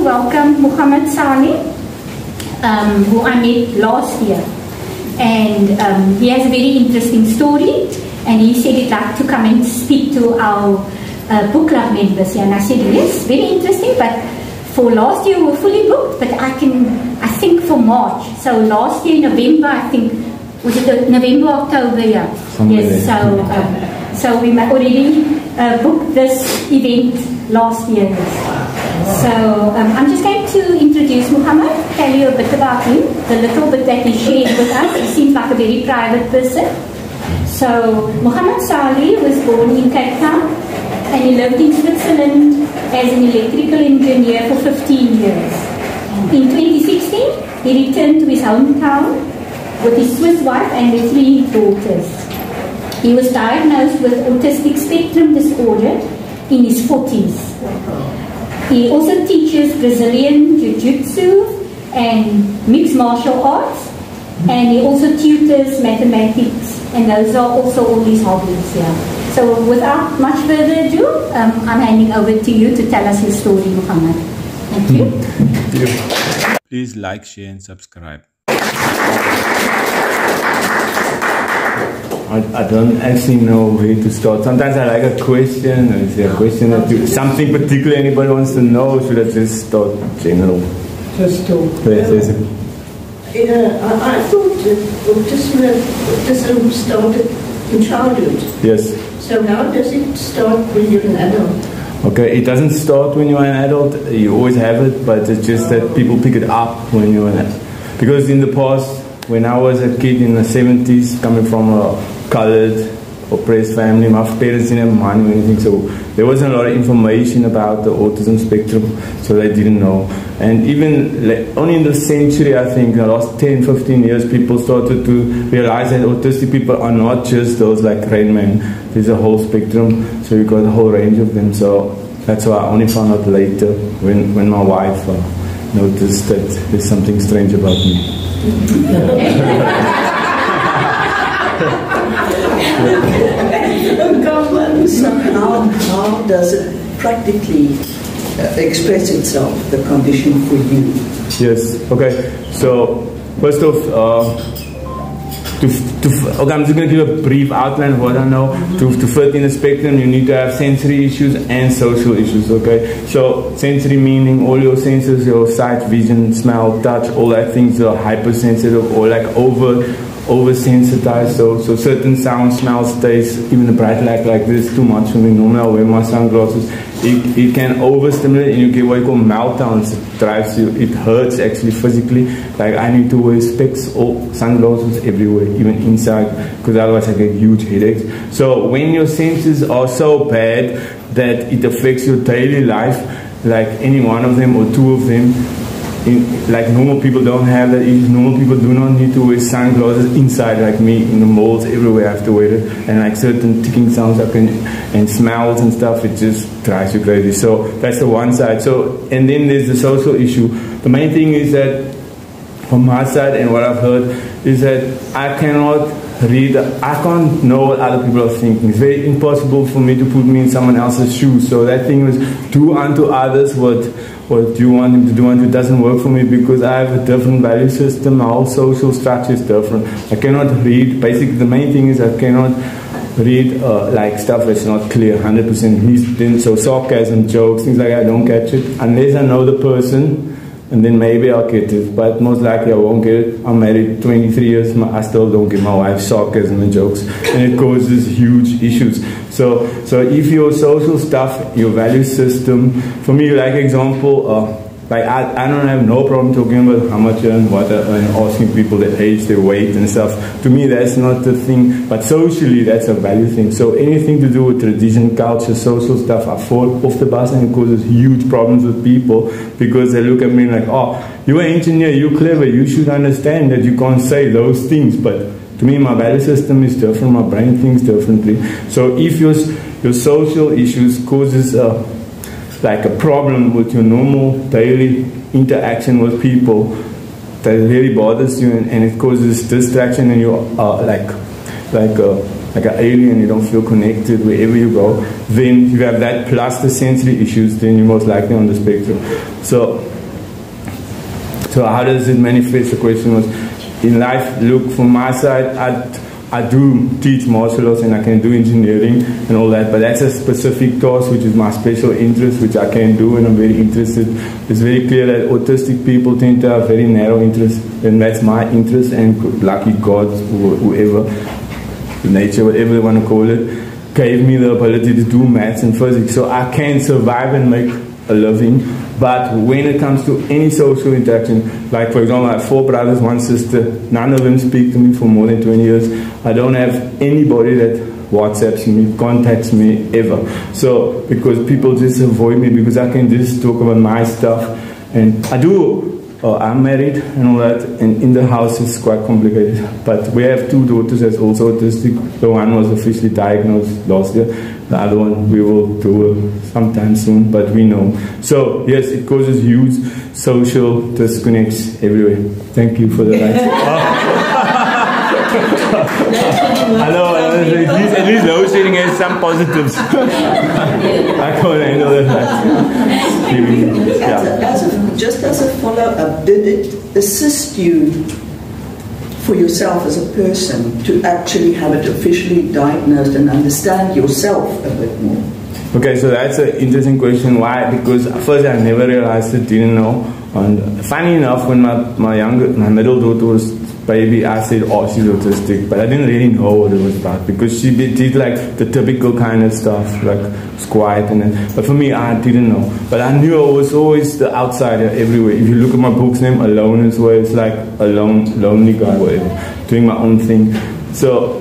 to welcome Muhammad Saleh, who I met last year. And he has a very interesting story, and he said he'd like to come and speak to our book club members here. And I said, yes, very interesting, but for last year we were fully booked, but I think for March. So last year, November, I think, was it November, October, yeah. Yes, so we already booked this event last year. So I'm just going to introduce Muhammad, tell you a bit about him, the little bit that he shared with us. He seems like a very private person. So Muhammad Saleh was born in Cape Town, and he lived in Switzerland as an electrical engineer for 15 years. In 2016, he returned to his hometown with his Swiss wife and their 3 daughters. He was diagnosed with autistic spectrum disorder in his 40s. He also teaches Brazilian Jiu-Jitsu and mixed martial arts, and he also tutors mathematics, and those are also all his hobbies here. So without much further ado, I'm handing over to you to tell us your story, Muhammad. Thank you. Thank you. Please like, share and subscribe. I don't actually know where to start. Sometimes I like a question, or is there a question that something particular anybody wants to know? Should I just start general? Just talk. Yes, I thought autism started in childhood. Yes. So how does it start when you're an adult? Okay, it doesn't start when you're an adult. You always have it, but it's just that people pick it up when you're an adult. Because in the past, when I was a kid in the 70s, coming from a colored, oppressed family, my parents didn't have money or anything, so there wasn't a lot of information about the autism spectrum, so they didn't know. And even only in the century, I think, the last 10, 15 years, people started to realize that autistic people are not just those like Rain Man. There's a whole spectrum, so you've got a whole range of them. So that's why I only found out later when my wife noticed that there's something strange about me. So how does it practically express itself, the condition for you? Yes, okay. So first off, okay, I'm just going to give a brief outline of what I know. To fit in the spectrum, you need to have sensory issues and social issues, okay? So sensory meaning all your senses, your sight, vision, smell, touch, all that things are hypersensitive or like oversensitized, so certain sound, smells, taste, even a bright light like this, too much for me. Normally I wear my sunglasses. It can overstimulate and you get what you call meltdowns. It drives you, it hurts actually physically. Like I need to wear specs or sunglasses everywhere, even inside, because otherwise I get huge headaches. So when your senses are so bad that it affects your daily life, like any one of them or 2 of them, like normal people don't have that issue. Normal people do not need to wear sunglasses inside like me. In the malls, everywhere I have to wear it. And like certain ticking sounds and smells and stuff, it just drives you crazy. So that's the one side. So, and then there's the social issue. The main thing is that from my side and what I've heard is that I cannot read, I can't know what other people are thinking. It's very impossible for me to put me in someone else's shoes. So that thing was do unto others what you want them to do, and it doesn't work for me because I have a different value system. My whole social structure is different. I cannot read, basically the main thing is I cannot read like stuff that's not clear 100%. So sarcasm, jokes, things like that, I don't catch it unless I know the person. And then maybe I'll get it, but most likely I won't get it. I'm married 23 years, I still don't get my wife's sarcasm and jokes, and it causes huge issues. So if your social stuff, your value system, for me, like example, like I don't have no problem talking about how much I earn, what I earn, asking people their age, their weight and stuff. To me, that's not the thing, but socially, that's a value thing. So anything to do with tradition, culture, social stuff, I fall off the bus and it causes huge problems with people because they look at me like, oh, you're an engineer, you're clever, you should understand that you can't say those things. But to me, my value system is different, my brain thinks differently. So if your social issues causes like a problem with your normal daily interaction with people that really bothers you and it causes distraction and you like an alien, you don't feel connected wherever you go, then you have that plus the sensory issues, then you're most likely on the spectrum. So how does it manifest? The question was, in life, look, from my side, I do teach martial arts and I can do engineering and all that, but that's a specific task which is my special interest, which I can do and I'm very interested. It's very clear that autistic people tend to have very narrow interests, and that's my interest, and lucky God, or whoever, nature, whatever they want to call it, gave me the ability to do maths and physics, so I can survive and make a living. But when it comes to any social interaction, like for example, I have 4 brothers, 1 sister, none of them speak to me for more than 20 years. I don't have anybody that WhatsApps me, contacts me ever. So, because people just avoid me because I can just talk about my stuff. And I do, I'm married and all that, and in the house it's quite complicated. But we have 2 daughters that's also autistic. The one was officially diagnosed last year. The other one we will do sometime soon, but we know. So yes, it causes huge social disconnects everywhere. Thank you for the right. Hello, at least load shedding has some positives. I can't handle that. Just as a follow-up, did it assist you for yourself as a person to actually have it officially diagnosed and understand yourself a bit more? Okay, so that's an interesting question. Why? Because first I never realized it, didn't know. And funny enough, when my middle daughter was baby, I said, oh, she's autistic, but I didn't really know what it was about, because she did like the typical kind of stuff, like it's quiet and then, but for me, I didn't know. But I knew I was always the outsider everywhere. If you look at my book's name, Alone is where it's like a lonely guy, whatever, doing my own thing. So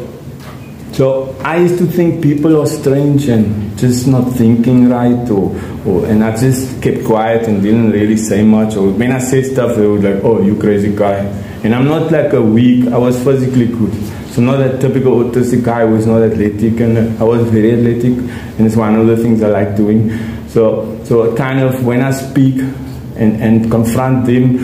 I used to think people are strange and just not thinking right, and I just kept quiet and didn't really say much. Or when I said stuff, they would like, oh, you crazy guy. And I'm not like a weak, I was physically good. So not that typical autistic guy who is not athletic, and I was very athletic, and it's one of the things I like doing. So kind of when I speak and confront them,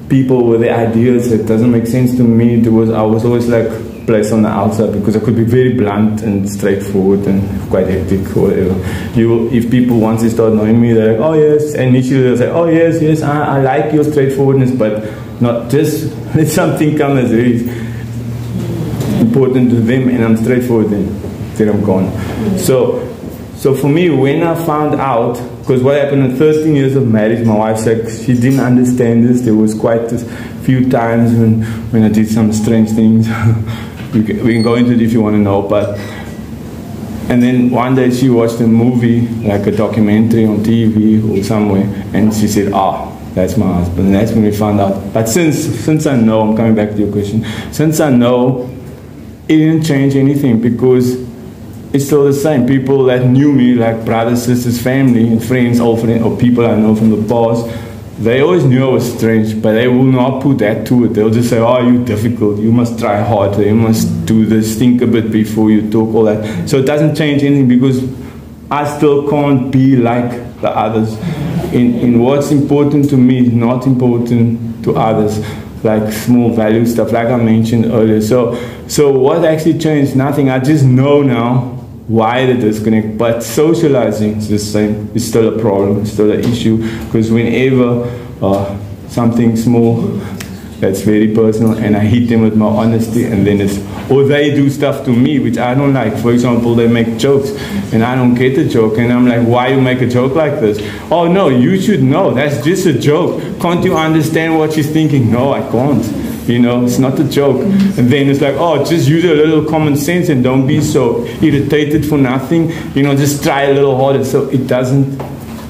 people with their ideas, it doesn't make sense to me. I was always like placed on the outside, because I could be very blunt and straightforward and quite hectic or whatever. If people, once they start knowing me, they're like, oh yes, and initially they'll say, oh yes, I like your straightforwardness, but not just let something come that's very important to them, and I'm straightforward, then I'm gone. So for me, when I found out, because what happened in 13 years of marriage, my wife said she didn't understand this. There was quite a few times when I did some strange things. We can go into it if you want to know, and then one day she watched a movie, like a documentary on TV or somewhere, and she said, that's my husband. And that's when we found out. But since I know, I'm coming back to your question, since I know, it didn't change anything, because it's still the same. People that knew me, like brothers, sisters, family, and friends, old friends, or people I know from the past, they always knew I was strange, but they will not put that to it. They'll just say, oh, you're difficult, you must try harder, you must do this, think a bit before you talk, all that. So it doesn't change anything, because I still can't be like the others. In what's important to me is not important to others, like small value stuff, like I mentioned earlier. So what actually changed? Nothing. I just know now why the disconnect, but socializing is the same. It's still a problem, it's still an issue, because whenever something small that's very personal and I hit them with my honesty, and then or they do stuff to me which I don't like. For example, they make jokes and I don't get the joke, and I'm like, why you make a joke like this? Oh no, you should know, that's just a joke. Can't you understand what she's thinking? No, I can't. It's not a joke. And then it's like, oh, just use a little common sense and don't be so irritated for nothing. Just try a little harder. So it doesn't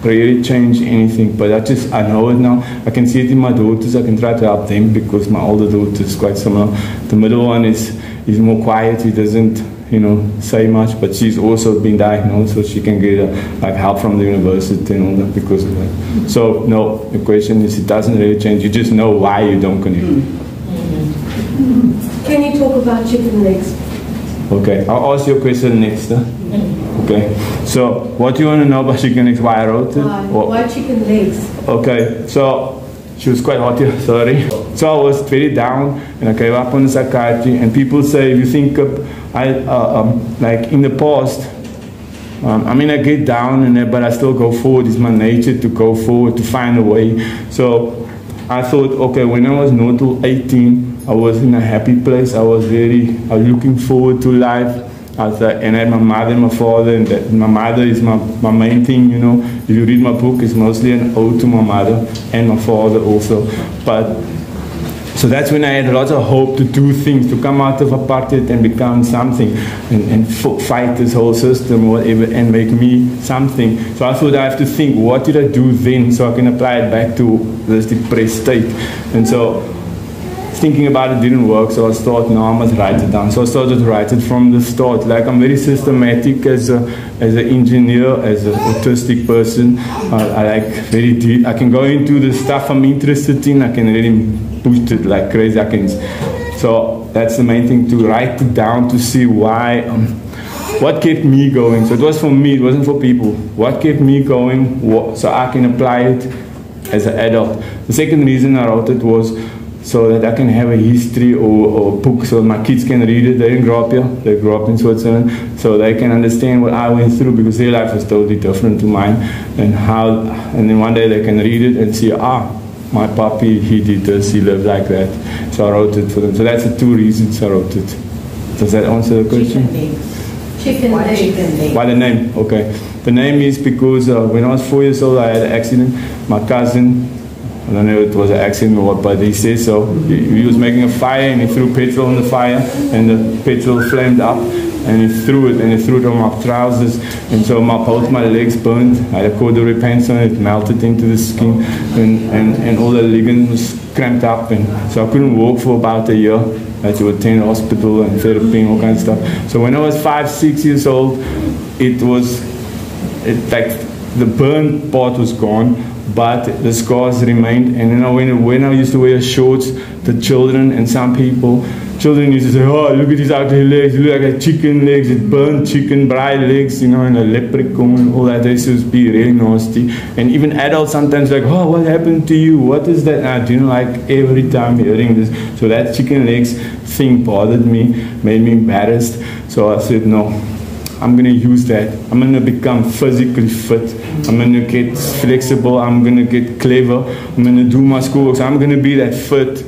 really change anything. But I know it now. I can see it in my daughters. I can try to help them, because my older daughter is quite similar. The middle one is more quiet. He doesn't, say much. But she's also been diagnosed, so she can get help from the university and all that because of that. So no, the question is, it doesn't really change. You just know why you don't connect. Can you talk about chicken legs? Okay, I'll ask you a question next. Okay, so what do you want to know about chicken legs? Why I wrote it? Why chicken legs? Okay, so She was quite hot here, sorry. So I was very down, and I gave up on the psychiatry. And people say, if you think of, like in the past, I mean, I get down in it, but I still go forward. It's my nature to go forward, to find a way. So I thought, okay, when I was not till 18, I was in a happy place. I was looking forward to life. And I had my mother and my father, and my mother is my main thing, you know. If you read my book, it's mostly an ode to my mother and my father also. But so that's when I had lots of hope to do things, to come out of apartheid and become something, and fight this whole system or whatever, and make me something. So I thought I have to think, what did I do then so I can apply it back to this depressed state? And so thinking about it didn't work, so I thought, no, I must write it down. So I started to write it from the start. Like, I'm very systematic as an engineer, as an autistic person. I like very deep. I can go into the stuff I'm interested in. I can really push it like crazy. So that's the main thing, to write it down, to see why, what kept me going. So it was for me, it wasn't for people. What kept me going, so I can apply it as an adult. The second reason I wrote it was so that I can have a history or book so my kids can read it. They didn't grow up here, they grew up in Switzerland, so they can understand what I went through, because their life was totally different to mine, and then one day they can read it and see, my puppy, he did this, he lived like that. So I wrote it for them. So that's the two reasons I wrote it. Does that answer the question? Chicken legs. Why the name? Okay. The name is because when I was 4 years old, I had an accident. My cousin, I don't know if it was an accident or what, but he said so. He was making a fire and he threw petrol on the fire, and the petrol flamed up, and he threw it on my trousers, and so both my legs burned. I had a corduroy pants on, it melted into the skin, and all the ligaments was cramped up, and so I couldn't walk for about a year. I had to attend hospital and therapy and all kinds of stuff. So when I was 5, 6 years old, like the burn part was gone, but the scars remained. And then when I used to wear shorts, the children and some children used to say, oh, look at his ugly legs, you look like a chicken legs, it burnt chicken, bright legs, you know, and a leprechaun and all that. They used to be really nasty. And even adults sometimes like, oh, what happened to you? What is that? And I didn't like every time hearing this. So that chicken legs thing bothered me, made me embarrassed. So I said, no, I'm going to use that. I'm going to become physically fit. I'm going to get flexible. I'm going to get clever. I'm going to do my schoolwork. So I'm going to be that fit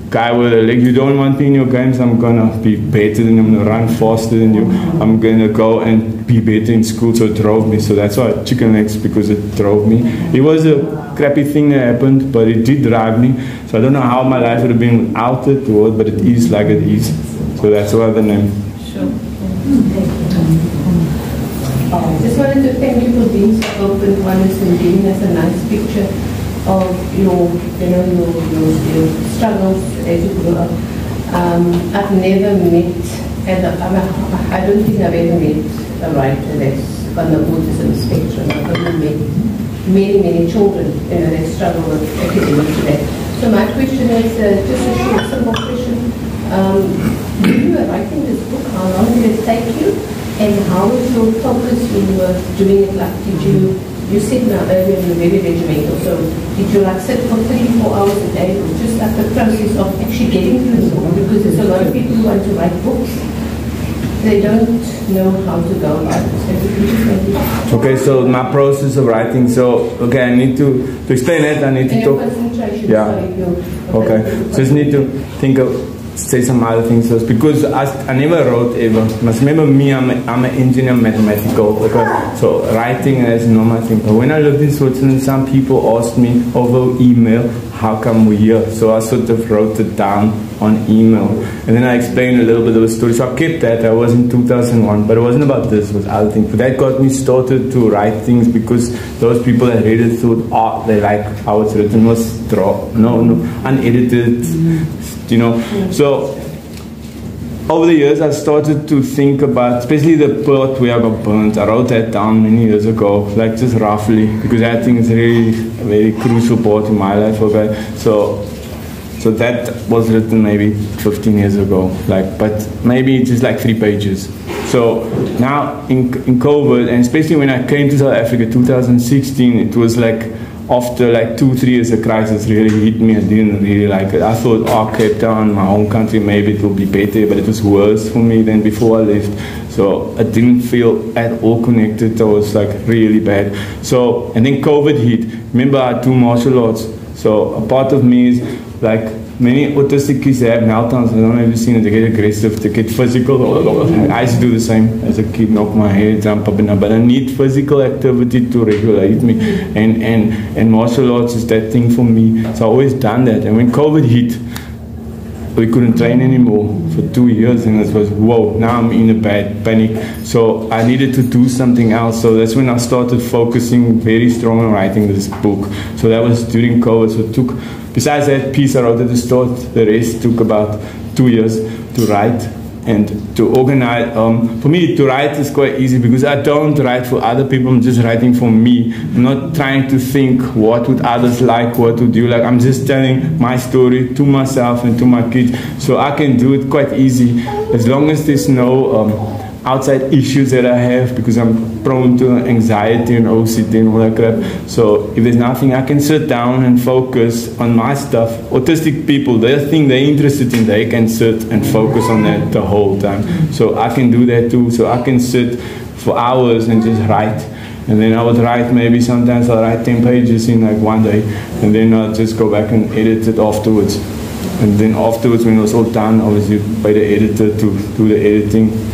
guy with a leg. You don't want me in your games, I'm going to be better than you. I'm going to run faster than you. I'm going to go and be better in school. So it drove me. So that's why chicken legs, because it drove me. It was a crappy thing that happened, but it did drive me. So I don't know how my life would have been without it, but it is like it is. So that's why the name. Sure. Just wanted to thank you for being so open, honest, and giving us a nice picture of your struggles as you grew up. I've never met, I don't think I've ever met a writer that's on the autism spectrum. I've only met many children that struggle with academics today. So my question is just a short, simple question. When you were writing this book, how long did it take you? And how was your focus when you were doing it? Like, you said now earlier you're very regimental, so did you like sit for 3-4 hours a day, or just like the process of actually getting through the book? Because there's a lot of people who want to write books, they don't know how to go about it. So okay, so my process of writing, okay, I need to explain it, I need to talk. Concentration, yeah. Okay, so just need to think of, say some other things first, because I never wrote ever. Must remember me, I'm an engineer, mathematical. Okay? So writing is not my thing. But when I lived in Switzerland, some people asked me over email, how come we're here? So I sort of wrote it down on email. And then I explained a little bit of the story. So I kept that. I was in 2001, but it wasn't about this, it was other things. But that got me started to write things, because those people that read it thought, they like how it's written, was unedited. You know, so over the years I started to think about, especially the part where I got burnt. I wrote that down many years ago, like just roughly, because I think it's really a very crucial part in my life. Okay, so that was written maybe 15 years ago, like, but maybe just like 3 pages. So now in COVID, and especially when I came to South Africa 2016, it was like after like 2-3 years, the crisis really hit me. I didn't really like it. I thought, oh, Cape Town, my home country, maybe it will be better, but it was worse for me than before I left. So I didn't feel at all connected. I was like really bad. So, and then COVID hit. Remember, I do martial arts. So a part of me is like, many autistic kids, they have meltdowns. I don't know if you've seen it. They get aggressive, they get physical. I used to do the same as a kid, knock my head, jump up and down. But I need physical activity to regulate me. And martial arts is that thing for me. So I always done that. And when COVID hit, we couldn't train anymore for 2 years, and it was, whoa, now I'm in a bad panic. So I needed to do something else. So that's when I started focusing very strong on writing this book. So that was during COVID. So it took, besides that piece I wrote at the start, the rest took about 2 years to write and to organize. For me, to write is quite easy because I don't write for other people. I'm just writing for me. I'm not trying to think what would others like, what would you like. I'm just telling my story to myself and to my kids. So I can do it quite easy as long as there's no outside issues that I have, because I'm prone to anxiety and OCD and all that crap. So if there's nothing, I can sit down and focus on my stuff. Autistic people, the thing they're interested in, they can sit and focus on that the whole time. So I can do that too. So I can sit for hours and just write. And then I would write, maybe sometimes I'll write 10 pages in like one day, and then I'll just go back and edit it afterwards. And then afterwards, when it was all done, obviously by the editor to do the editing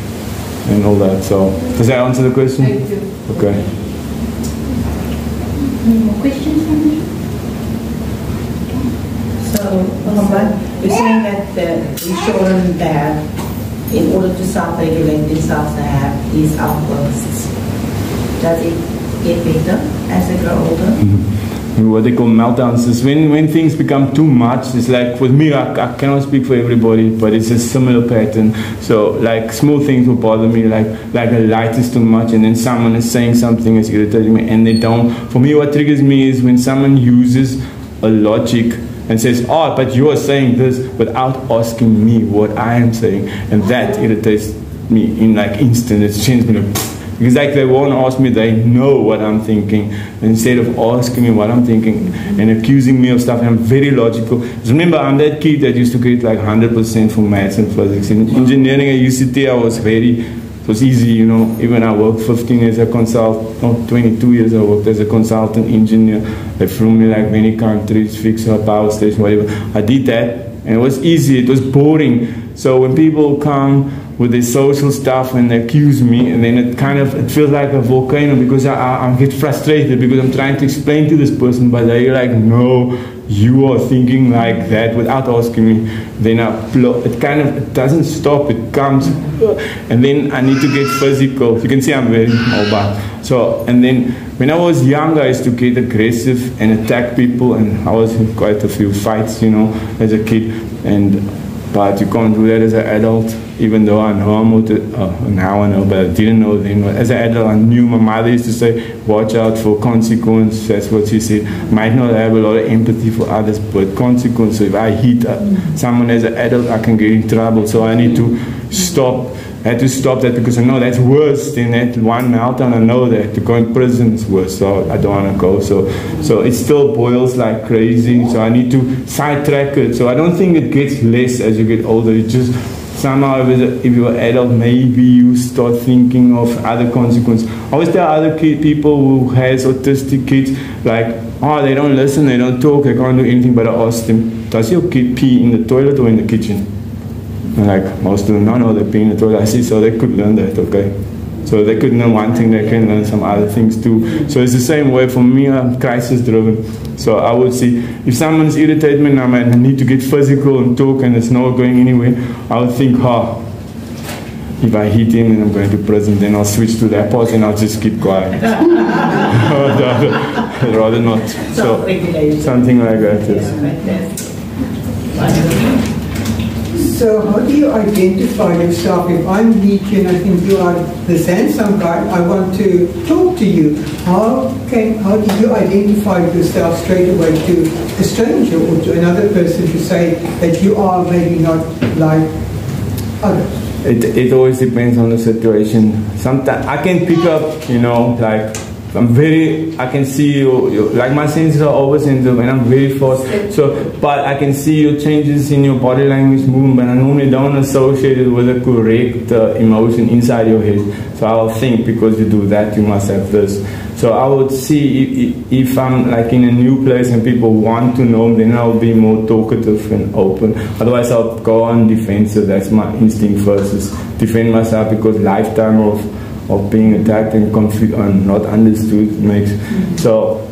and all that. So does that answer the question? Thank you. Okay. Any more questions from me? So, you're saying that the children have, in order to self-regulate themselves, they have these outbursts. Does it get better as they grow older? Mm-hmm. What they call meltdowns is when things become too much. It's like, with me, I cannot speak for everybody, but it's a similar pattern. So like small things will bother me, like a light is too much, and then someone is saying something is irritating me, and they don't. For me, what triggers me is when someone uses a logic and says, oh, but you are saying this, without asking me what I am saying, and that irritates me in like instant. It changes me like, because like they won't ask me, they know what I'm thinking. Instead of asking me what I'm thinking and accusing me of stuff, I'm very logical. Remember, I'm that kid that used to get like 100% for maths and physics. In engineering at UCT, I was it was easy, you know. Even I worked 15 years as a consultant, not 22 years I worked as a consultant engineer. They flew me like many countries, fix a power station, whatever. I did that, and it was easy, it was boring. So when people come with their social stuff and they accuse me, and then it feels like a volcano, because I get frustrated because I'm trying to explain to this person, but they're like, no, you are thinking like that, without asking me. Then it doesn't stop, it comes, and then I need to get physical. You can see I'm very mobile. So, and then when I was younger, I used to get aggressive and attack people, and I was in quite a few fights, you know, as a kid. But you can't do that as an adult, even though I know now I know, but I didn't know then. As an adult, I knew. My mother used to say, watch out for consequence. That's what she said. Might not have a lot of empathy for others, but consequence. So if I hit someone as an adult, I can get in trouble. So I need to stop. I had to stop that, because I know that's worse than that one meltdown. I know that to go in prison is worse, so I don't want to go. So it still boils like crazy. So I need to sidetrack it. So I don't think it gets less as you get older. It just somehow, if you're an adult, maybe you start thinking of other consequences. I always tell other people who has autistic kids, like, oh, they don't listen, they don't talk, they can't do anything. But I ask them, does your kid pee in the toilet or in the kitchen? And like most of them, no, they pee in the toilet. I see, so they could learn that, okay? So they could learn one thing, they can learn some other things too. So it's the same way for me. I'm crisis driven. So I would see, if someone's irritated me and I need to get physical and talk and it's not going anywhere, I would think, if I hit him and I'm going to prison, then I'll switch to that part and I'll just keep quiet. I'd rather not. So something like that. Yes. So how do you identify yourself? If I meet you and I think you are this handsome guy, I want to talk to you. How do you identify yourself straight away to a stranger or to another person to say that you are maybe not like others? It always depends on the situation. Sometimes I can pick up, you know, like I can see you, like my senses are oversensitive and I'm very fast. So, but I can see your changes in your body language, movement, and I normally don't associate it with a correct emotion inside your head. So I'll think, because you do that, you must have this. So I would see if I'm like in a new place and people want to know, then I'll be more talkative and open. Otherwise I'll go on defensive. That's my instinct first, is defend myself, because lifetime of being attacked and confused and not understood makes. So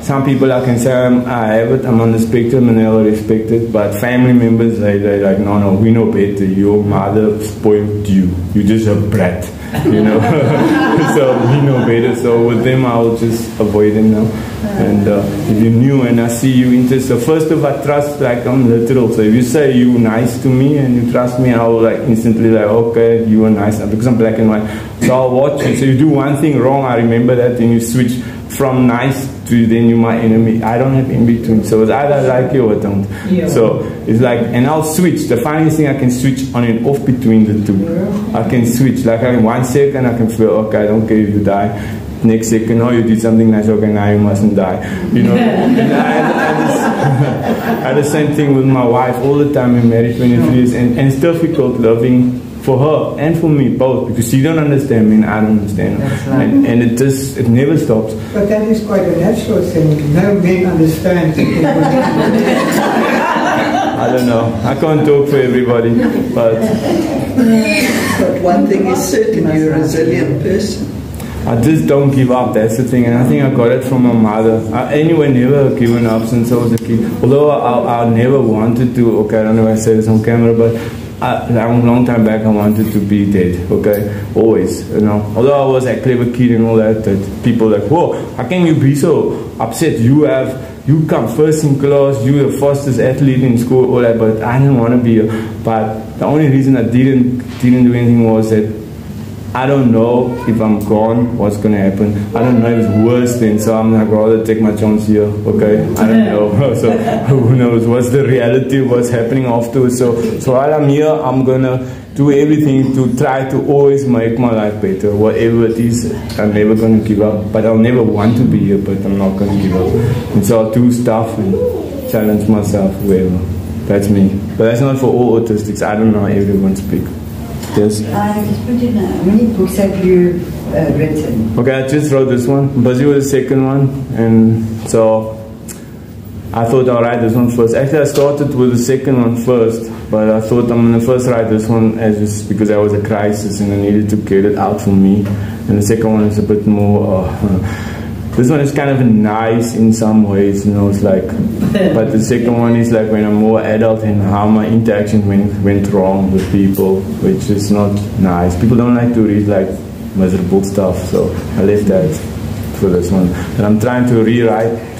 some people I can say I have it, I'm on the spectrum and they'll respect it, but family members, they're like, no, we know better. Your mother spoiled you. You're just a brat. You know, so we know better. So with them, I'll just avoid them now. And if you're new and I see you interested, first of all, I trust, like I'm literal. So if you say you're nice to me and you trust me, I will like instantly like, okay, you are nice, because I'm black and white. So I'll watch you. So you do one thing wrong, I remember that, and you switch from nice to then you're my enemy. I don't have in between. So it's either I like you or I don't. Yeah. So it's like, and I'll switch. The funniest thing, I can switch on and off between the two. Yeah. I can switch. Like in 1 second, I can feel, okay, I don't care if you die. Next second, oh, you did something nice, okay, now you mustn't die. You know, and I had the same thing with my wife all the time. We're married 23 years, and it's difficult loving for her and for me both, because she don't understand me and I don't understand her. Right. And it never stops. But that is quite a natural thing. No men understand. I don't know. I can't talk for everybody, but one thing is certain, you're a resilient person. I just don't give up, that's the thing, and I think I got it from my mother. Anyway, never given up since I was a kid. Although I never wanted to, okay, I don't know if I say this on camera, but a long time back I wanted to be dead, okay, always, you know. Although I was a clever kid and all that people like, whoa, how can you be so upset? You come first in class, you're the fastest athlete in school, all that, but I didn't want to be but the only reason I didn't do anything was that I don't know if I'm gone, what's going to happen. I don't know if it's worse then, so I'm like, rather take my chance here, okay? I don't know. So who knows what's the reality of what's happening afterwards. So while I'm here, I'm going to do everything to try to always make my life better. Whatever it is, I'm never going to give up. But I'll never want to be here, but I'm not going to give up. And so I'll do stuff and challenge myself, wherever. That's me. But that's not for all autistics. I don't know how everyone speaks. Yes. I just put in how many books have you written? Okay, I just wrote this one. I'm busy with the second one, and so I thought I'll write this one first. Actually, I started with the second one first, but I thought I'm going to first write this one just because there was a crisis and I needed to get it out for me. And the second one is a bit more. This one is kind of nice in some ways, you know, it's like, but the second one is like when I'm more adult and how my interaction went wrong with people, which is not nice. People don't like to read like miserable stuff, so I left that for this one. And I'm trying to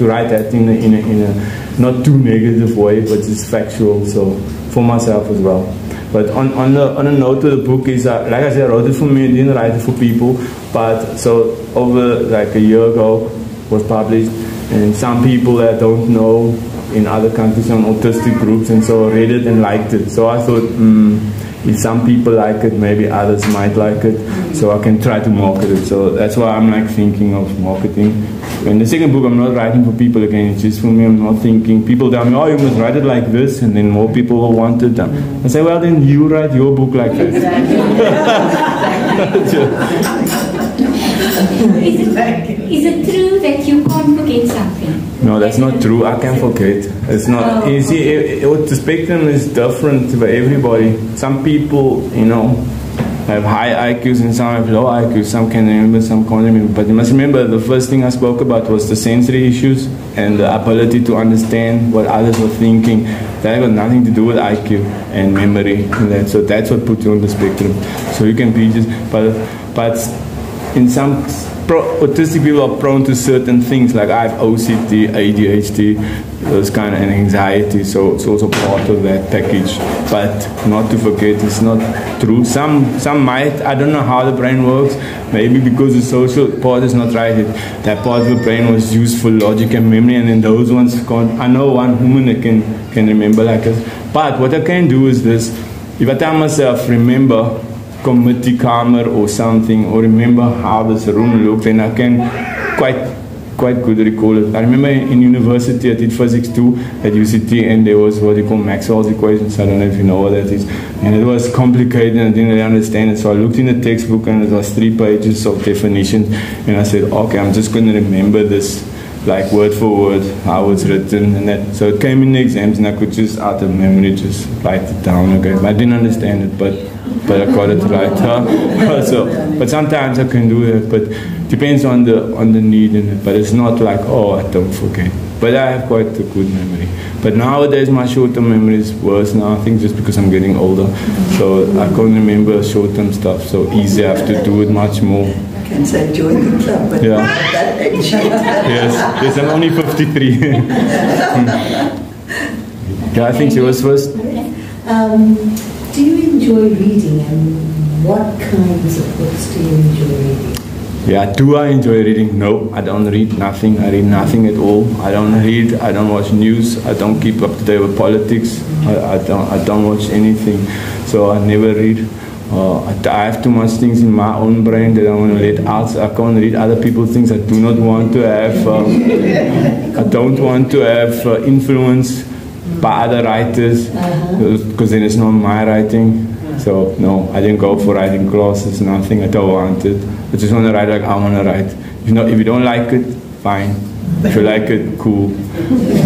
write that in a not too negative way, but it's factual, so for myself as well. But on a note to the book is, like I said, I wrote it for me, I didn't write it for people. But so over like a year ago was published, and some people that don't know in other countries, some autistic groups, and so read it and liked it. So I thought, if some people like it, maybe others might like it, so I can try to market it. So that's why I'm like thinking of marketing. In the second book, I'm not writing for people again, it's just for me. I'm not thinking, people tell me, oh, you must write it like this, and then more people will want it. I say, well, then you write your book like that. Is it true that you can't forget something? No, that's not true. I can forget. It's not. You see, the spectrum is different for everybody. Some people, you know, have high IQs and some have low IQs. Some can remember, some can't remember. But you must remember, the first thing I spoke about was the sensory issues and the ability to understand what others were thinking. That got nothing to do with IQ and memory and that. So that's what put you on the spectrum. So you can be just, but in some autistic people are prone to certain things, like I have OCD, ADHD, those kind of, and anxiety, so it's also part of that package. But not to forget, it's not true. Some might, I don't know how the brain works, maybe because the social part is not right. That part of the brain was used for logic and memory, and then those ones can't. I know one woman that can remember like this. But what I can do is this: if I tell myself, remember committee kamer or something, or remember how this room looked, then I can quite good recall it. I remember in university I did physics too at UCT, and there was what they call Maxwell's equations. I don't know if you know what that is. And it was complicated and I didn't really understand it. So I looked in the textbook and it was 3 pages of definitions, and I said, okay, I'm just going to remember this like word for word, how it's written and that. So it came in the exams and I could just out of memory just write it down. Okay, I didn't understand it, but I got it right. But sometimes I can do that, but depends on the need in it. But it's not like, oh, I don't forget. But I have quite a good memory. But nowadays my short-term memory is worse now, I think, just because I'm getting older. So I can't remember short-term stuff so easy. I have to do it much more. I can say join the club, but yeah. not at that age. Yes, I'm only 53. Yeah, I think she was first. Do you enjoy reading, and what kinds of books do you enjoy reading? Yeah, do I enjoy reading? No, I don't read nothing. I read nothing at all. I don't read. I don't watch news. I don't keep up to date with politics. I don't watch anything. So I never read. I have too much things in my own brain that I want to let out. So I can't read other people's things. I do not want to have. I don't want to have influence by other writers, because then it's not my writing. So no, I didn't go for writing classes, nothing. I don't want it. I just want to write like I want to write. If you don't like it, fine. If you like it, cool. If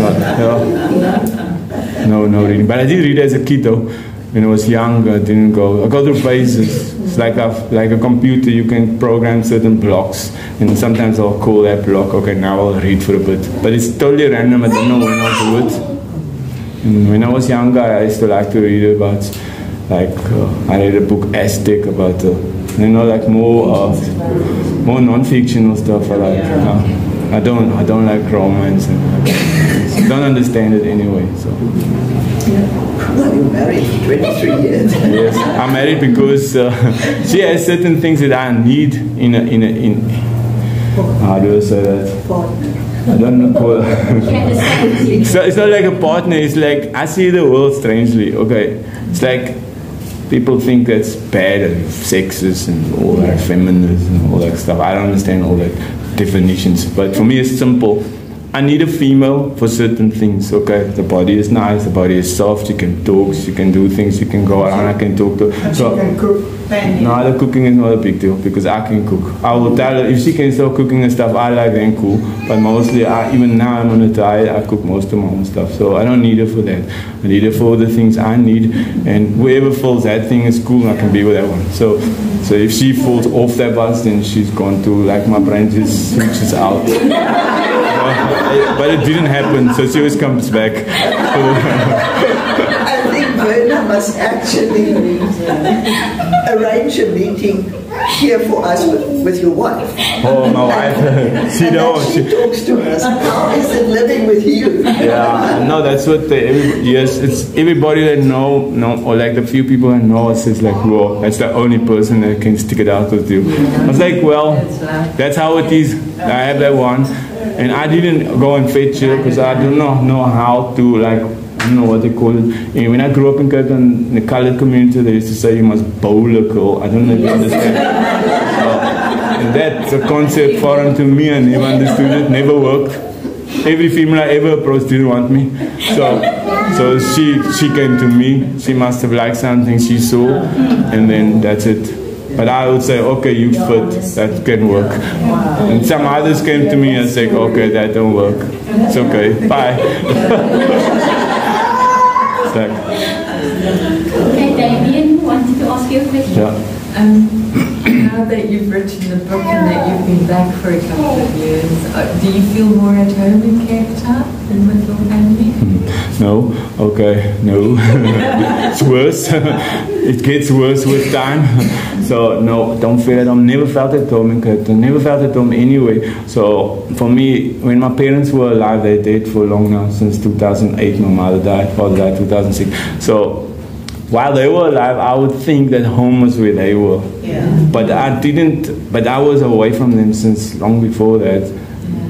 not, no reading. But I did read as a kid though. When I was young, I didn't go. I go through phases. It's like a computer. You can program certain blocks, and sometimes I'll call that block. Okay, now I'll read for a bit. But it's totally random. I don't know when I'll do it. And when I was younger, I used to like to read about, like I read a book Aztec about, like more non-fictional stuff. I like. I don't like romance, and I don't understand it anyway. So. Well, you're married for 23 years. Yes, I'm married because she has certain things that I need in how do I say that? Partner. I don't know. It's not like a partner. It's like I see the world strangely. Okay, it's like people think that's bad and sexist and all that, feminist and all that stuff. I don't understand all that definitions. But for me, it's simple. I need a female for certain things, okay? The body is nice, the body is soft, you can talk, you can do things, you can go around, I can talk to her. So, she can cook. No, the cooking is not a big deal because I can cook. I will tell her, if she can start cooking and stuff, I like then cool. But mostly, even now I'm on a diet, I cook most of my own stuff. So I don't need her for that. I need her for the things I need. And whoever fills that thing is cool, I can be with that one. So if she falls off that bus, then she's gone to, like my brain just switches out. But it didn't happen, so she always comes back. I think Verna must actually arrange a meeting here for us with your wife. Oh, my wife. She talks to us. How is it living with you? Yeah, no, that's what it's everybody that know, or like the few people that know us is like, whoa, that's the only person that can stick it out with you. I was like, well, that's how it is. I have that one. And I didn't go and fetch her because I do not know how to, like, I don't know what they call it. And when I grew up in Cape Town, in the colored community, they used to say you must bowl a girl. I don't know if you understand. And that's a concept foreign to me. I never understood it, never worked. Every female I ever approached didn't want me. So she came to me. She must have liked something she saw, and then that's it. But I would say, okay, you fit, that can work. And some others came to me and said, okay, that don't work. It's okay, bye. Okay, Damien wanted to ask you a question. Yeah. Now that you've written the book and that you've been back for a couple of years, do you feel more at home in Cape Town than with your family? No, okay, no. It's worse. It gets worse with time. So no, don't feel at home. Never felt at home in Cape Town. Never felt at home anyway. So for me, when my parents were alive, they dead for long now, since 2008. My mother died, father died 2006. So while they were alive, I would think that home was where they were. Yeah. But I didn't. But I was away from them since long before that.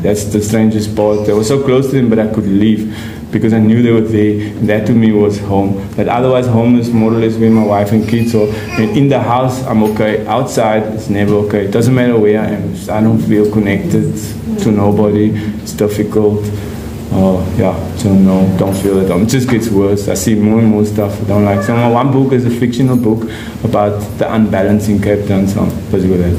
That's the strangest part. I was so close to them, but I could leave. because I knew they were there. That to me was home. But otherwise, home is more or less where my wife and kids are. And in the house, I'm okay. Outside, it's never okay. It doesn't matter where I am. I don't feel connected to nobody. It's difficult. So no, don't feel it. It just gets worse. I see more and more stuff I don't like. So one book is a fictional book about the unbalance in Cape Town, so I'm busy with that.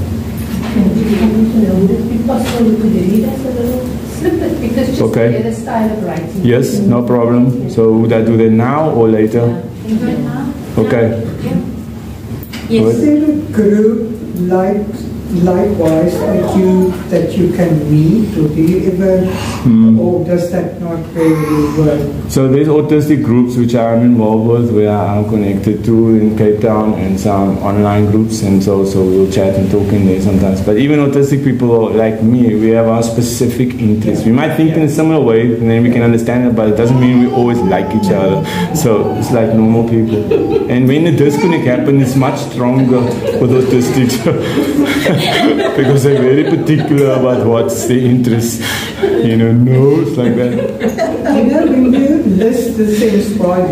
Would it be possible you could read us a little snippet? Because just Okay. the other style of writing. Yes, no problem. So would I do that now or later? Okay. Is there a group likewise that you can meet, or do you ever, or does that not really work? So there's autistic groups which I'm involved with, where I'm connected to in Cape Town, and some online groups, and so we'll chat and talk in there sometimes. But even autistic people like me, we have our specific interests. We might think in a similar way, and then we can understand it, but it doesn't mean we always like each other. So it's like normal people. And when the disconnect happens, it's much stronger with autistics. Because they're very particular about what's their interest. No, it's like that. When you list the things why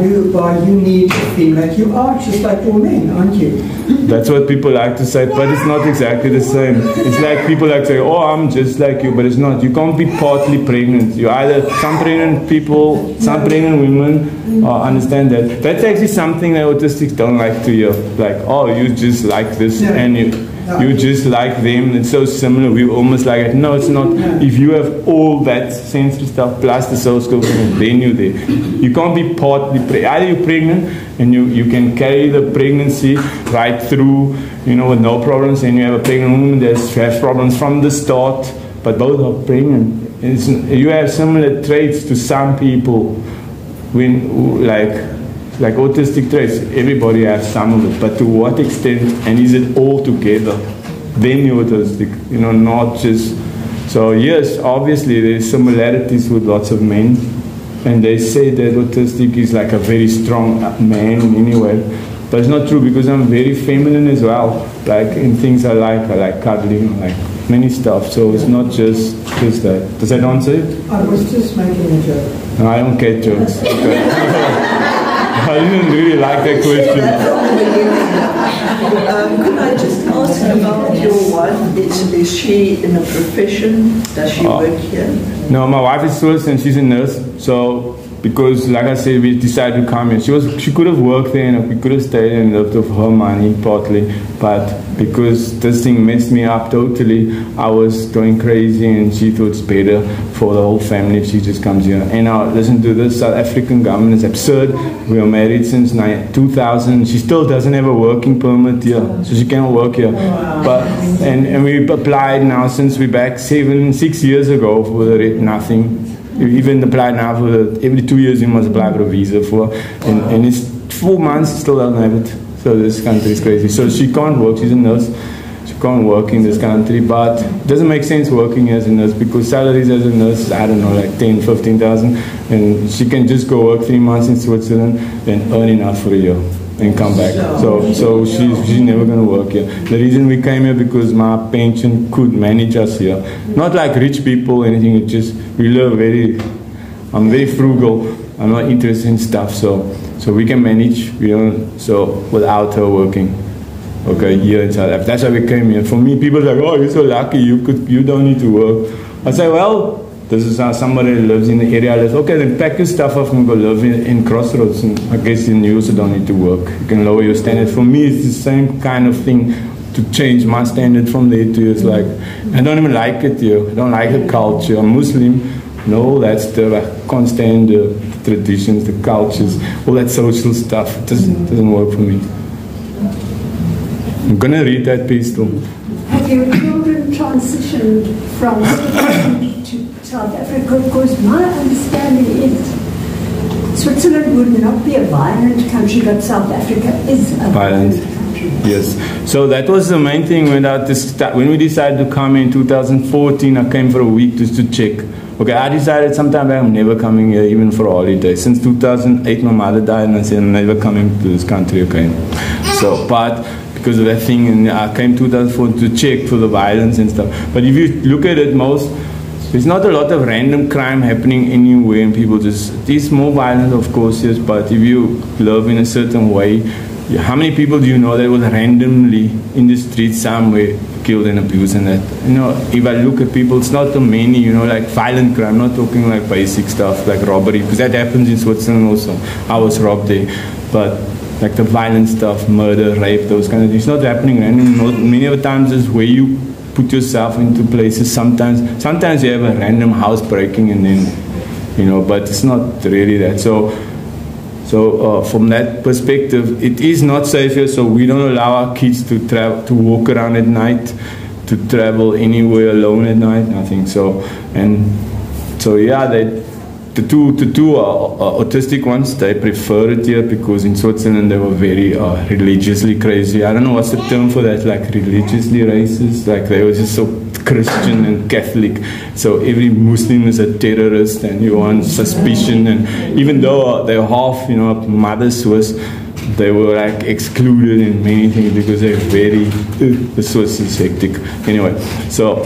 you need a female, you are just like all men, aren't you? That's what people like to say, but it's not exactly the same. It's like people like to say, oh, I'm just like you, but it's not. You can't be partly pregnant. You either, some pregnant people, some pregnant women understand that. That's actually something that autistics don't like to hear. Like, oh, you just like this, and you just like them. It's so similar. We almost like it. No, it's not. If you have all that sensory stuff plus the social skills, then you're there. You can't be partly pregnant. Either you're pregnant and you can carry the pregnancy right through, with no problems, and you have a pregnant woman that has problems from the start, but both are pregnant. You have similar traits to some people when, like autistic traits, everybody has some of it, but to what extent, and is it all together? Then you're autistic, not just. So yes, obviously there's similarities with lots of men, and they say that autistic is like a very strong man in any way, but it's not true, because I'm very feminine as well. Like in things I like cuddling, I like many stuff. So it's not just that. Does that answer it? I was just making a joke. No, I don't get jokes. I didn't really like that question. Could I just ask about your wife? Is she in a profession? Does she work here? No, my wife is Swiss and she's a nurse. So, because like I said, we decided to come here. She could have worked there and we could have stayed and lived off her money partly. But because this thing messed me up totally, I was going crazy, and she thought it's better for the whole family if she just comes here. And now listen to this, South African government is absurd. We are married since 2000. She still doesn't have a working permit here, so she cannot work here. But and we applied now since we're back 6 years ago for nothing. We even applied now for every 2 years you must apply for a visa for, and it's 4 months still don't have it. So this country is crazy. So she can't work. She's a nurse. She can't work in this country, but it doesn't make sense working as a nurse, because salaries as a nurse is, I don't know, like 10, 15,000, and she can just go work 3 months in Switzerland and earn enough for a year and come back. So she's never going to work here. The reason we came here because my pension could manage us here. Not like rich people or anything. It's just we live I'm very frugal. I'm not interested in stuff, so we can manage. So without her working. Okay, here in South Africa. That's why we came here. For me, people are like, oh, you're so lucky. You don't need to work. I say, well, this is how somebody lives in the area. Okay, then pack your stuff up and go live in Crossroads. And I guess you also don't need to work. You can lower your standard. For me, it's the same kind of thing. To change my standard from there to it's like, I don't even like it here. I don't like the culture. I'm Muslim. No, that's I can't stand the traditions, the cultures, all that social stuff. It doesn't work for me. I'm going to read that piece too. Have your children transitioned from Switzerland to South Africa? Because my understanding is Switzerland would not be a violent country, but South Africa is a violent country. Yes. So that was the main thing when we decided to come in 2014. I came for a week just to check. Okay, I decided sometime back I'm never coming here even for a holiday. Since 2008 my mother died and I said I'm never coming to this country again. So, but because of that thing, and I came 2004 to check for the violence and stuff. But if you look at it, most there's not a lot of random crime happening anywhere, and people just, it is more violent, of course, yes, but if you live in a certain way, how many people do you know that was randomly in the street somewhere killed and abused and that? You know, if I look at people, it's not too many, you know, like violent crime. I'm not talking like basic stuff like robbery, because that happens in Switzerland also. I was robbed there, but like the violent stuff, murder, rape, those kind of things, it's not happening randomly. Many of the times it's where you put yourself into places. Sometimes you have a random house breaking, and then, you know, but it's not really that. So from that perspective, it is not safe here. So we don't allow our kids to travel, to walk around at night, to travel anywhere alone at night. Nothing. So yeah, the two autistic ones, they prefer it here because in Switzerland they were very religiously crazy. I don't know what's the term for that, like religiously racist. Like they were just so Christian and Catholic. So every Muslim is a terrorist and you're on suspicion. And even though they're half, you know, mother Swiss, they were like excluded in many things because they're very, the Swiss is hectic. Anyway, so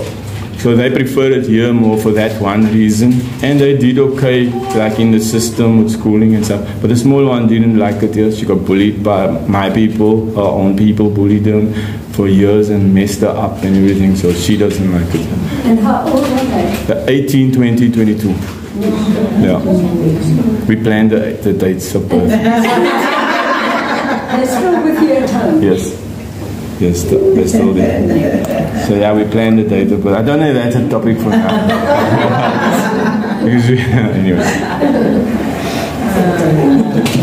they preferred it here more for that one reason, and they did okay, like in the system with schooling and stuff. But the small one didn't like it here. She got bullied by my people, her own people bullied them for years and messed her up and everything. So she doesn't like it. And how old are they? 18, 20, 22. Yeah. We planned the dates of birth. They're still with you at home? Yes. Yes, they're still there. So yeah, we planned the date of birth. I don't know if that's a topic for now. Because anyway.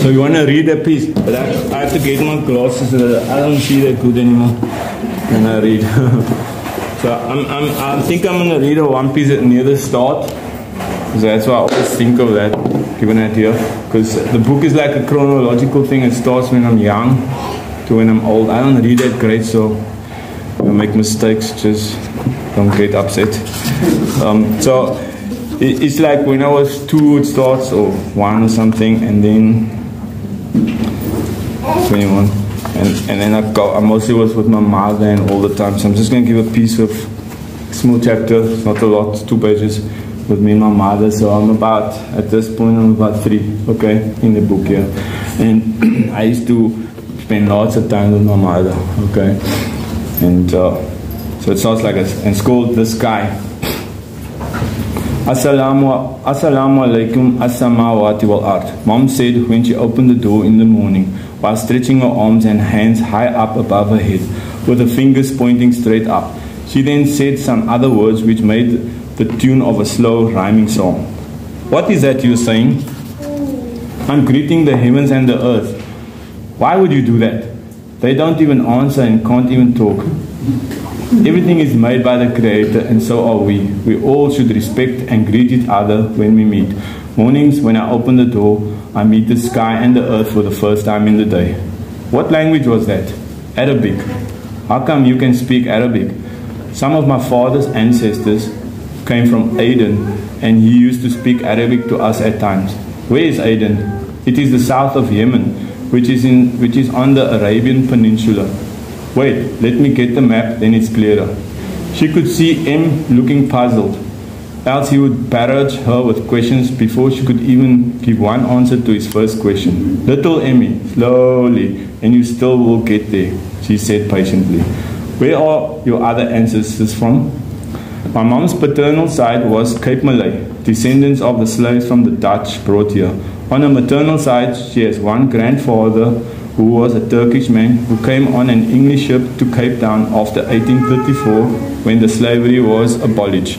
So you want to read a piece, but I have to get my glasses so that I don't see that good anymore when I read. So I think I'm going to read a one piece near the start. So that's why I always think of that, given that here. Because the book is like a chronological thing. It starts when I'm young to when I'm old. I don't read that great, so if I make mistakes, just don't get upset. So it's like when I was 2 it starts, or 1 or something, and then 21. And then I mostly was with my mother and all the time. So I'm just going to give a piece of small chapter, not a lot, 2 pages, with me and my mother. So I'm about, at this point, I'm about 3, okay, in the book here. And I used to spend lots of time with my mother, okay? And so it sounds like this, and it's called The Sky. Assalamu alaikum as-samawati wal ard. Mom said when she opened the door in the morning, while stretching her arms and hands high up above her head, with her fingers pointing straight up. She then said some other words which made the tune of a slow rhyming song. What is that you're saying? I'm greeting the heavens and the earth. Why would you do that? They don't even answer and can't even talk. Everything is made by the Creator, and so are we. We all should respect and greet each other when we meet. Mornings, when I open the door, I meet the sky and the earth for the first time in the day. What language was that? Arabic. How come you can speak Arabic? Some of my father's ancestors came from Aden, and he used to speak Arabic to us at times. Where is Aden? It is the south of Yemen, which is on the Arabian Peninsula. Wait, let me get the map, then it's clearer. She could see M looking puzzled, else he would barrage her with questions before she could even give one answer to his first question. Little Emmy, slowly, and you still will get there, she said patiently. Where are your other ancestors from? My mom's paternal side was Cape Malay, descendants of the slaves from the Dutch brought here. On her maternal side, she has one grandfather who was a Turkish man who came on an English ship to Cape Town after 1834 when the slavery was abolished.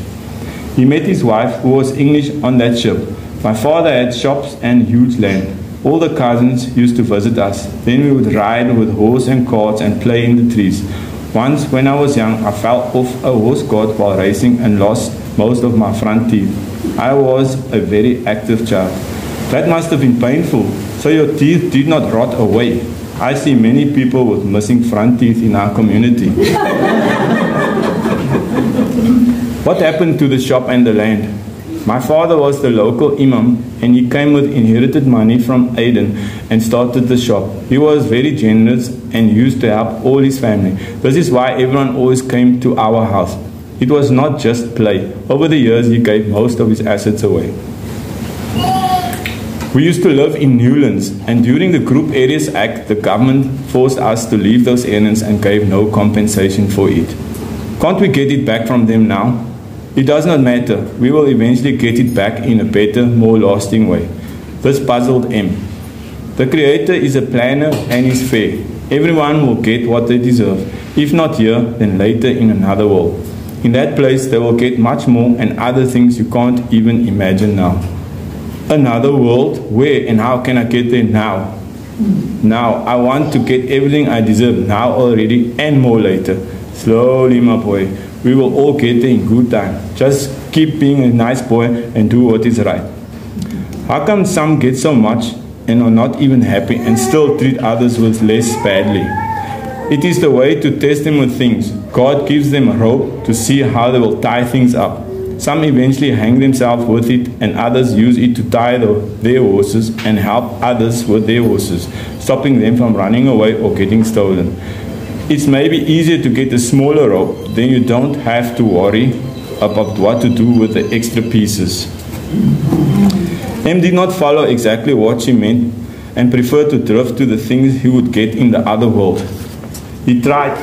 He met his wife who was English on that ship. My father had shops and huge land. All the cousins used to visit us. Then we would ride with horse and carts and play in the trees. Once when I was young, I fell off a horse cart while racing and lost most of my front teeth. I was a very active child. That must have been painful. So your teeth did not rot away. I see many people with missing front teeth in our community. What happened to the shop and the land? My father was the local imam, and he came with inherited money from Aden and started the shop. He was very generous and used to help all his family. This is why everyone always came to our house. It was not just play. Over the years, he gave most of his assets away. We used to live in Newlands, and during the Group Areas Act, the government forced us to leave those areas and gave no compensation for it. Can't we get it back from them now? It does not matter. We will eventually get it back in a better, more lasting way. This puzzled M. The Creator is a planner and is fair. Everyone will get what they deserve. If not here, then later in another world. In that place, they will get much more and other things you can't even imagine now. Another world? Where and how can I get there now? Now, I want to get everything I deserve now already and more later. Slowly, my boy. We will all get there in good time. Just keep being a nice boy and do what is right. How come some get so much and are not even happy and still treat others with less badly? It is the way to test them with things. God gives them a rope to see how they will tie things up. Some eventually hang themselves with it, and others use it to tie their horses and help others with their horses, stopping them from running away or getting stolen. It's maybe easier to get a smaller rope, then you don't have to worry about what to do with the extra pieces. M did not follow exactly what she meant and preferred to drift to the things he would get in the other world. He tried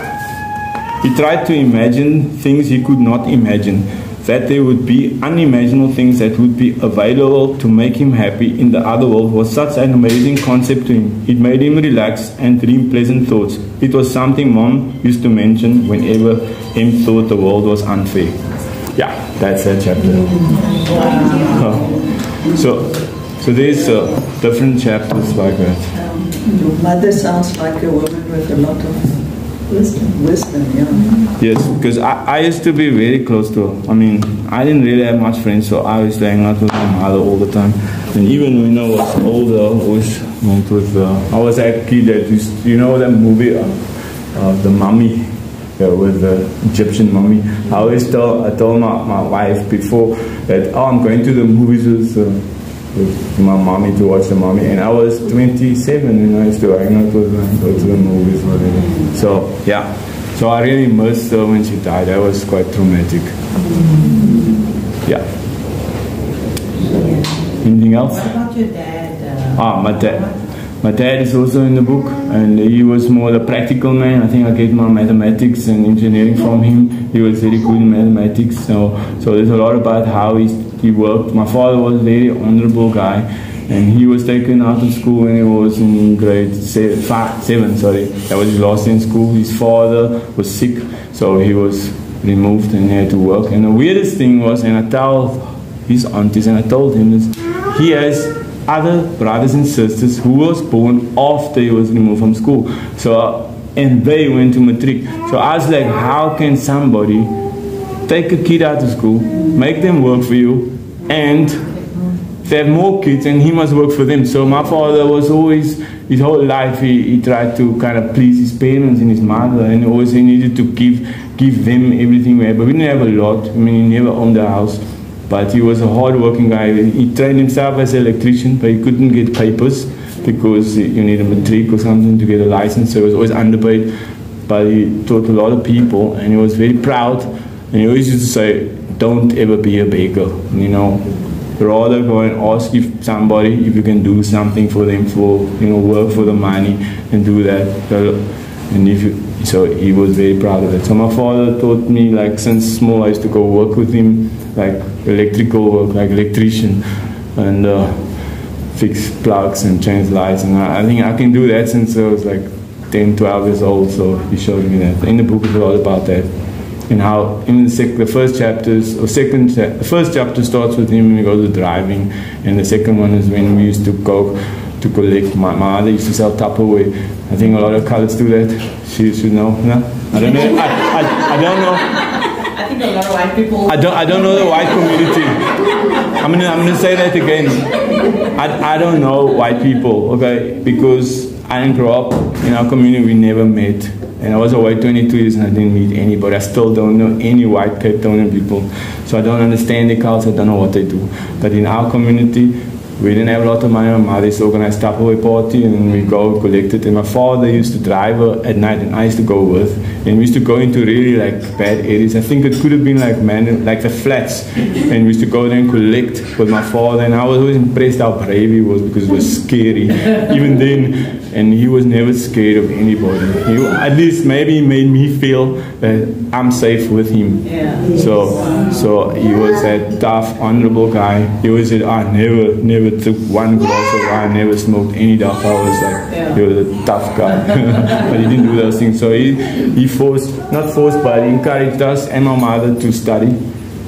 to imagine things he could not imagine, that there would be unimaginable things that would be available to make him happy in the other world was such an amazing concept to him. It made him relax and dream pleasant thoughts. It was something Mom used to mention whenever M thought the world was unfair. Yeah, that's that chapter. So there's different chapters like that. Your mother sounds like a woman with a lot of wisdom, yeah. Yes, because I used to be very close to her. I mean, I didn't really have much friends, so I used to hang out with my mother all the time. And even when I was older, I always went with I was that kid that used, you know that movie, The Mummy, with the Egyptian mummy. I told my wife before that, I'm going to the movies with my mommy to watch the mummy, and I was 27 and I used to hang out with her and go to the movies, whatever. So yeah, so I really missed her when she died. That was quite traumatic. Yeah. Anything else? What about your dad? My dad is also in the book, and he was more the practical man. I think I get my mathematics and engineering from him. He was very good in mathematics, so there's a lot about how he worked. My father was a very honorable guy, and he was taken out of school when he was in grade 7. That was his last year in school. His father was sick, so he was removed and he had to work. And the weirdest thing was, and I told his aunties, and I told him this, he has other brothers and sisters who was born after he was removed from school. So, and they went to matric. So I was like, how can somebody take a kid out of school, make them work for you, and they have more kids and he must work for them? So my father was always, his whole life, he tried to kind of please his parents and his mother, and always he needed to give them everything we had. But we didn't have a lot. I mean, he never owned a house. But he was a hard-working guy. He trained himself as an electrician, but he couldn't get papers because you need a matric or something to get a license, so he was always underpaid. But he taught a lot of people, and he was very proud. And he always used to say, don't ever be a beggar, you know. Rather go and ask if somebody, if you can do something for them, for, you know, work for the money and do that. And so he was very proud of it. So my father taught me, like, since small, I used to go work with him, like electrical work, like electrician, and fix plugs and change lights. And I think I can do that since I was like 10, 12 years old. So he showed me that. In the book is a lot about that, and how in the first chapter starts with him when we go to driving, and the second one is when we used to go to collect. My mother used to sell Tupperware. I think a lot of colors do that. She should know. No? I don't know. I don't know. I think a lot of white people. I don't know the white community. I'm gonna say that again. I don't know white people, okay? Because I didn't grow up in our community. We never met, and I was away 22 years and I didn't meet anybody. I still don't know any white Cape Townian people, so I don't understand their culture. I don't know what they do. But in our community, we didn't have a lot of money. My mother used to organize Tupperware party, and we go collect it. And my father used to drive her at night, and I used to go with. and we used to go into really like bad areas. I think it could have been like the flats, and we used to go there and collect with my father, and I was always impressed how brave he was, because it was scary even then, and he was never scared of anybody. He, at least maybe he made me feel that I'm safe with him. So he was that tough, honorable guy. He always said, I never took one glass of wine, never smoked any dope. I was like, he was a tough guy. But he didn't do those things. So he forced, not forced, but he encouraged us and my mother to study.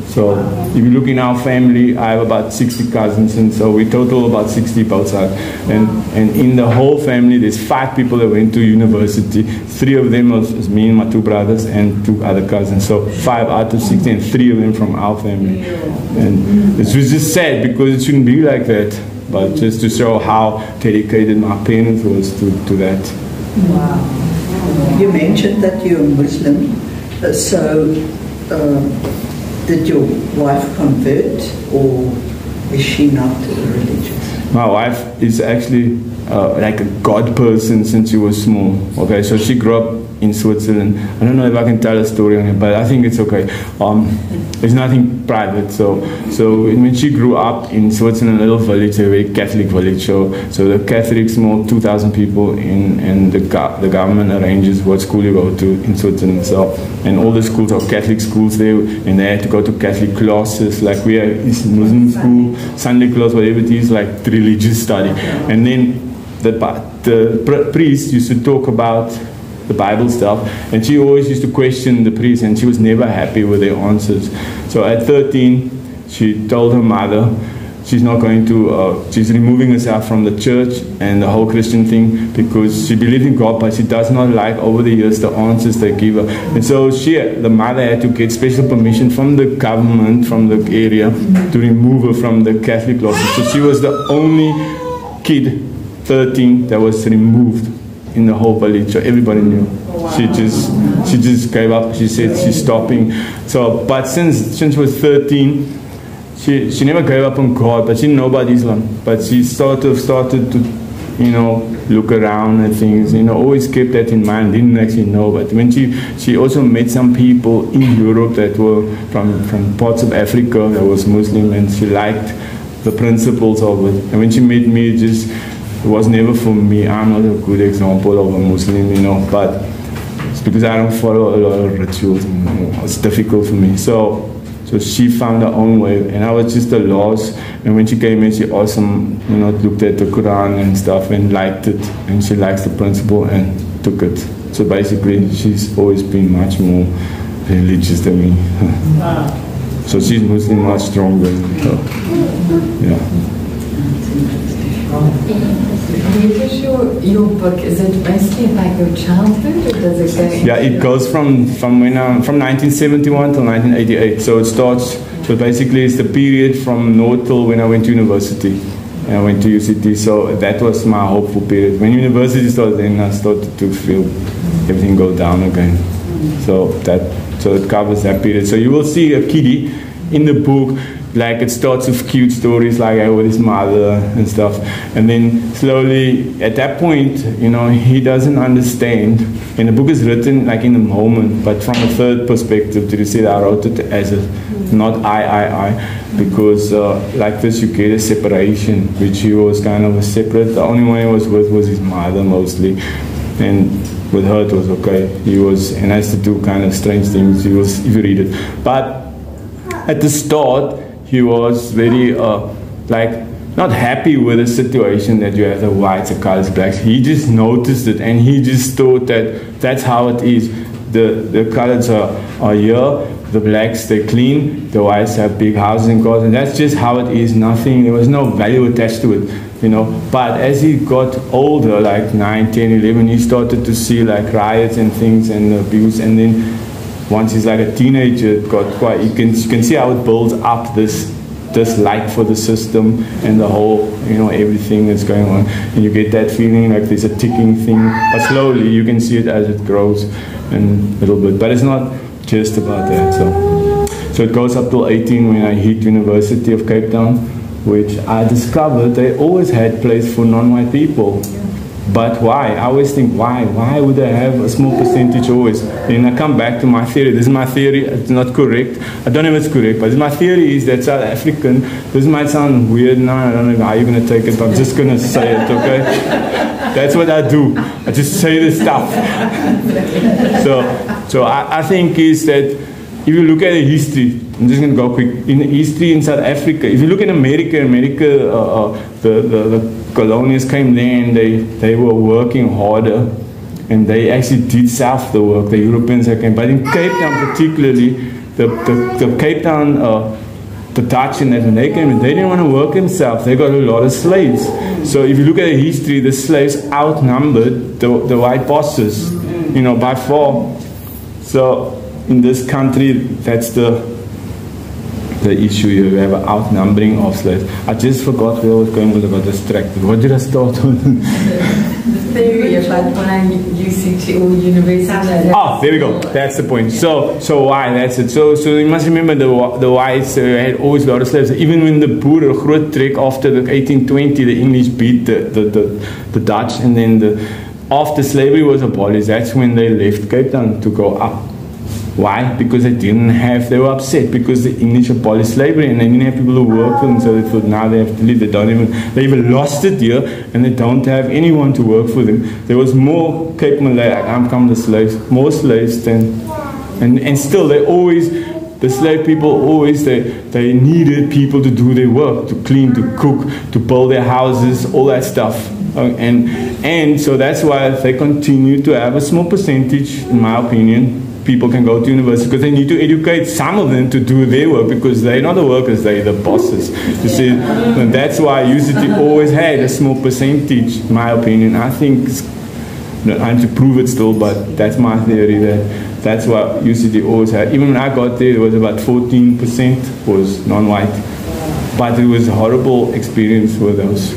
So if you look in our family, I have about 60 cousins, and so we total about 60 both sides. And in the whole family, there's 5 people that went to university. 3 of them was me and my 2 brothers and 2 other cousins. So 5 out of 60, and 3 of them from our family. And it was just sad, because it shouldn't be like that. But just to show how dedicated my parents was to that. Wow. You mentioned that you're Muslim, did your wife convert, or is she not religious? My wife is actually like a God person since she was small. Okay, so she grew up in Switzerland. I don't know if I can tell a story on it, but I think it's okay. There's nothing private. So when she grew up in Switzerland, a little village, a very Catholic village. So the Catholics, more 2,000 people, and the government arranges what school you go to in Switzerland. So, and all the schools are Catholic schools there, and they had to go to Catholic classes, like we are Muslim school, Sunday class, whatever it is, like the religious study. And then the priest used to talk about the Bible stuff, and she always used to question the priest, and she was never happy with their answers. So at 13, she told her mother she's not going to, she's removing herself from the church and the whole Christian thing, because she believes in God, but she does not like over the years the answers they give her. And so the mother had to get special permission from the government, from the area, to remove her from the Catholic classes. So she was the only kid, 13, that was removed in the whole village, so everybody knew. Wow. She just gave up. She said she's stopping. So, but since she was 13, she never gave up on God, but she didn't know about Islam. But she started to, look around at things. Always kept that in mind. Didn't actually know, but when she also met some people in Europe that were from parts of Africa that was Muslim, and she liked the principles of it. And when she met me, it was never for me. I'm not a good example of a Muslim, but it's because I don't follow a lot of rituals. It's difficult for me. So she found her own way, and I was just a loss. And when she came in, she awesome, looked at the Quran and stuff and liked it, and she likes the principle and took it. So basically, she's always been much more religious than me. Wow. So she's Muslim, much stronger. So, yeah. Your book, is it basically about your childhood, or does it go? Yeah, it goes from 1971 to 1988. So it starts. So basically, it's the period from North till when I went to university, and I went to UCT. So that was my hopeful period. When university started, then I started to feel everything go down again. So it covers that period. So you will see a kiddie in the book. Like it starts with cute stories like with his mother and stuff, and then slowly at that point, he doesn't understand. And the book is written like in the moment, but from a third perspective. To say that I wrote it as a not I, because like this you get a separation, which he was kind of a separate. The only one he was with was his mother mostly, and with her it was okay. He was and has to do kind of strange things. He was, if you read it, but at the start. He was very, not happy with the situation that you have the whites, the colors, blacks. He just noticed it, and he just thought that that's how it is. The colors are here, the blacks, they clean, the whites have big houses and cars, and that's just how it is. Nothing, there was no value attached to it, But as he got older, like 9, 10, 11, he started to see like riots and things and abuse, and then once he's like a teenager, it got quite. You can see how it builds up this dislike for the system and the whole, everything that's going on, and you get that feeling like there's a ticking thing. But slowly, you can see it as it grows, and a little bit. But it's not just about that. So it goes up till 18 when I hit University of Cape Town, which I discovered they always had place for non-white people. But why? I always think, why? Why would I have a small percentage always? Then I come back to my theory. This is my theory. It's not correct. I don't know if it's correct, but my theory is that South African, this might sound weird now, I don't know how you're going to take it, but I'm just going to say it, okay? That's what I do. I just say the stuff. So I think is that if you look at the history, I'm just going to go quick. In history in South Africa, if you look at America, the colonials came there and they were working harder and they actually did south the work, the Europeans that came. But in Cape Town particularly, the Cape Town, the Dutch and that, when they came in, they didn't want to work themselves. They got a lot of slaves. So if you look at the history, the slaves outnumbered the white bosses, you know, by far. So in this country, that's the issue. You have an outnumbering of slaves. I just forgot where I was going with it. I got distracted. What did I start on? The theory about why UCT or university. Oh, there we go. That's the point. So why? That's it. So you must remember the whites had always a lot of slaves. Even when the Boer Groot Trek after the 1820, the English beat the Dutch, and then after slavery was abolished, that's when they left Cape Town to go up. Why? Because they were upset because the English abolished slavery and they didn't have people who work for them, so they thought now they have to leave. They even lost it here and they don't have anyone to work for them. There was more Cape Malay, come the slaves, more slaves than, and still the slave people always, they needed people to do their work, to clean, to cook, to build their houses, all that stuff. And so that's why they continue to have a small percentage, in my opinion. People can go to university because they need to educate some of them to do their work because they're not the workers, they're the bosses. You see, and that's why UCT always had a small percentage, in my opinion. I think, I have to prove it still, but that's my theory, that's what UCT always had. Even when I got there, it was about 14% was non-white. But it was a horrible experience for those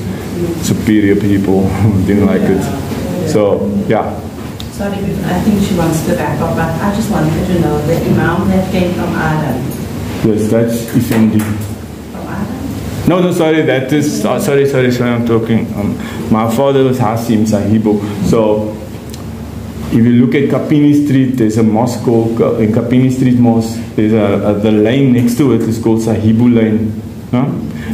superior people who didn't like it. So, yeah. Sorry, I think she wants to back up, but I just wanted to know the Imam that came from Adam. Yes, that's Effendi. From Adam? No, sorry, that is, sorry, I'm talking. My father was Hasim Sahibu. So, if you look at Kapini Street, there's a mosque called, in Kapini Street Mosque, there's the lane next to it is called Sahibu Lane. Huh?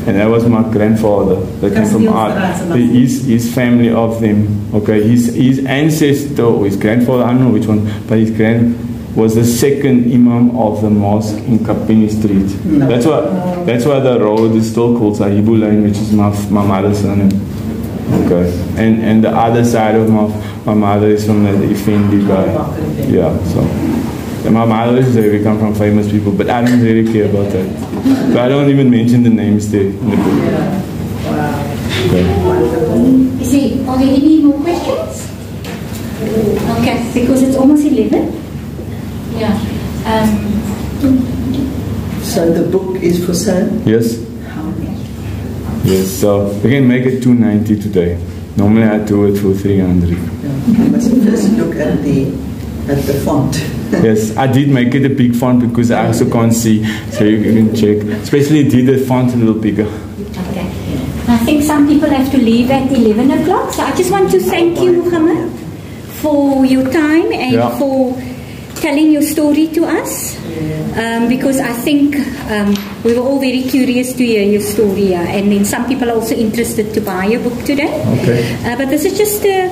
And that was my grandfather that came from Adam. His family of them. Okay, his ancestor, or his grandfather, I don't know which one, but his was the second imam of the mosque in Kapini Street. That's why the road is still called Sahibu Lane, which is my mother's surname. Okay, and the other side of my mother is from the Effendi guy. Yeah, so. And my mother is there, we come from famous people, but I don't really care about that. So I don't even mention the names there in the book. Okay. Are there any more questions? Okay, because it's almost 11. Yeah. So the book is for sale? Yes. Yes, so we can make it $290 today. Normally I do it for $300. Yeah. You must first look at the font. Yes, I did make it a big font because I also can't see, so you can check. Especially did the font a little bigger. Okay. I think some people have to leave at 11 o'clock, so I just want to thank you, Muhammad, for your time and for telling your story to us. Because I think we were all very curious to hear your story, and then some people are also interested to buy your book today. Okay. But this is just a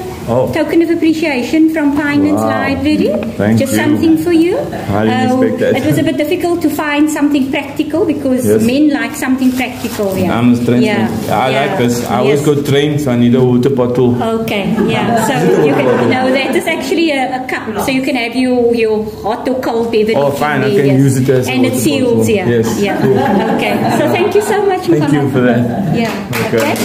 token of appreciation from Pinelands Library. Thank just you. Something for you. I respect that. It was a bit difficult to find something practical because men like something practical. Yeah. I'm a trained. I like this. I always go train, so I need a water bottle. Okay. Yeah. So you can that is actually a cup, so you can have your hot or cold beverage. Oh, fine. I can use it as and it seals. Yeah. Yes. Yeah. Cool. Okay. So thank you so much, Muhammad. Thank you for that. Yeah. Okay.